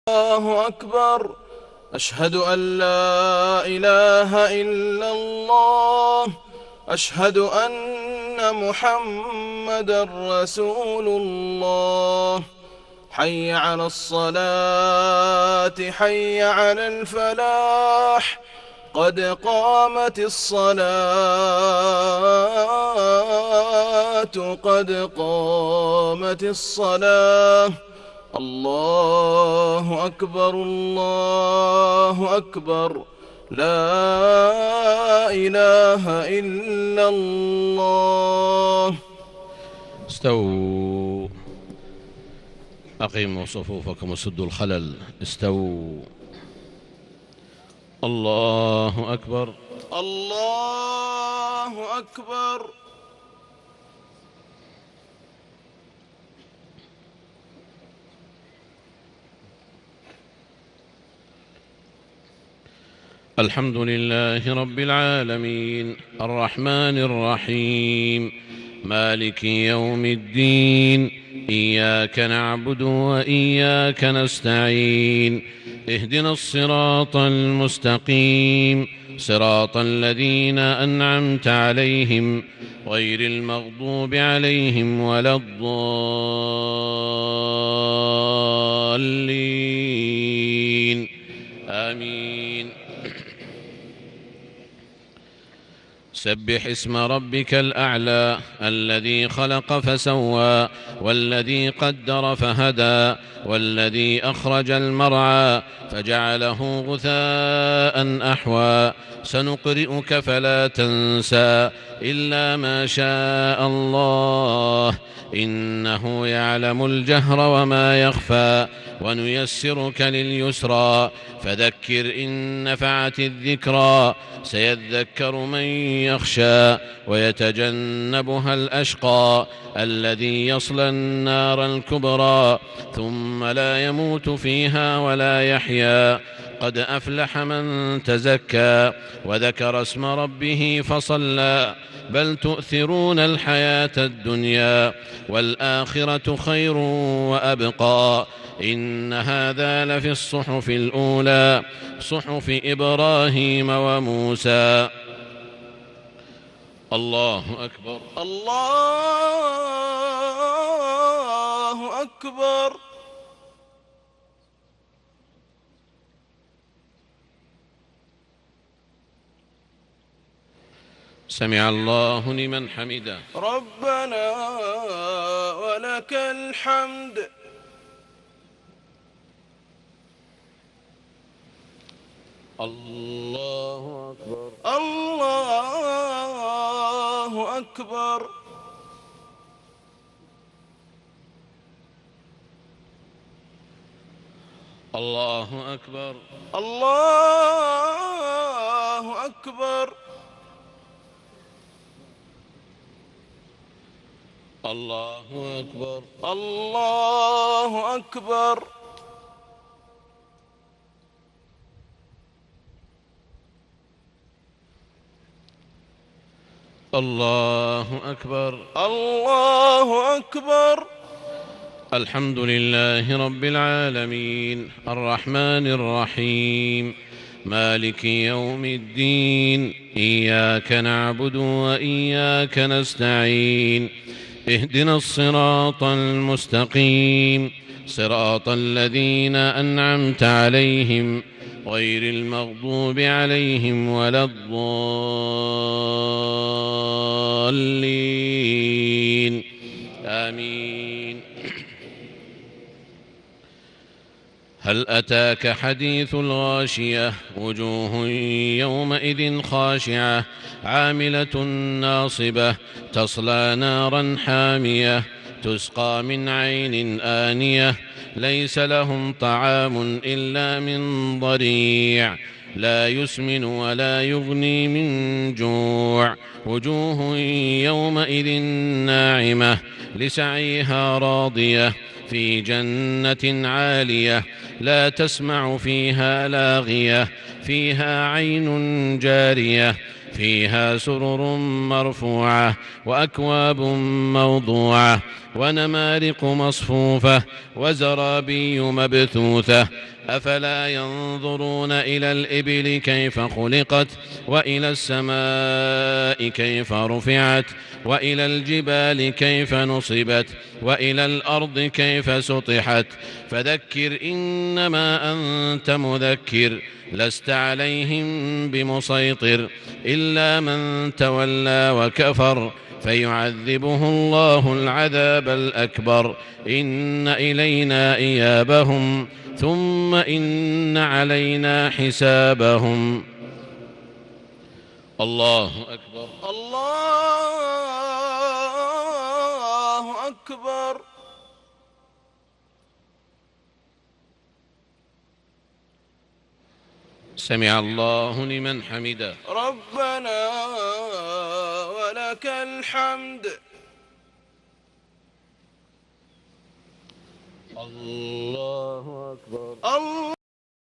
الله أكبر. أشهد أن لا إله إلا الله. أشهد أن محمدا رسول الله. حي على الصلاة، حي على الفلاح، قد قامت الصلاة، قد قامت الصلاة. الله أكبر، الله أكبر، لا إله إلا الله. استووا، أقيموا صفوفكم وسدوا الخلل. استووا. الله أكبر، الله أكبر. الحمد لله رب العالمين، الرحمن الرحيم، مالك يوم الدين. إياك نعبد وإياك نستعين. اهدنا الصراط المستقيم، صراط الذين أنعمت عليهم غير المغضوب عليهم ولا الضالين. آمين. سبح اسم ربك الأعلى، الذي خلق فسوى، والذي قدر فهدى، والذي أخرج المرعى فجعله غثاء أحوى. سنقرئك فلا تنسى إلا ما شاء الله، إنه يعلم الجهر وما يخفى. ونيسرك لليسرى، فذكر إن نفعت الذكرى. سيذكر من يخشى ويتجنبها الأشقى، الذي يصلى النار الكبرى، ثم لا يموت فيها ولا يحيا. قد أفلح من تزكى وذكر اسم ربه فصلى. بل تؤثرون الحياة الدنيا، والآخرة خير وأبقى. إن هذا لفي الصحف الأولى، صحف إبراهيم وموسى. الله أكبر، الله أكبر. سمع الله لمن حمده. ربنا ولك الحمد. الله أكبر، الله أكبر. الله أكبر، الله أكبر. الله أكبر، الله أكبر. الله أكبر، الله أكبر. الحمد لله رب العالمين، الرحمن الرحيم، مالك يوم الدين. إياك نعبد وإياك نستعين. اهدنا الصراط المستقيم، صراط الذين أنعمت عليهم غير المغضوب عليهم ولا الضالين. آمين. هل أتاك حديث الغاشية؟ وجوه يومئذ خاشعة، عاملة ناصبة، تصلى نارا حامية، تسقى من عين آنية. ليس لهم طعام إلا من ضريع، لا يسمن ولا يغني من جوع. وجوه يومئذ ناعمة، لسعيها راضية، في جنة عالية، لا تسمع فيها لاغية، فيها عين جارية، فيها سرر مرفوعة، وأكواب موضوعة، ونمارق مصفوفة، وزرابي مبثوثة. أفلا ينظرون إلى الإبل كيف خلقت وإلى السماء كيف رفعت وإلى الجبال كيف نصبت وإلى الأرض كيف سطحت فذكر إنما أنت مذكر لست عليهم بمسيطر إلا من تولى وكفر فيعذبه الله العذاب الأكبر إن إلينا إيابهم ثم إن علينا حسابهم. الله أكبر. الله أكبر. سمع الله لمن حمده. ربنا ولك الحمد. الله أكبر. الله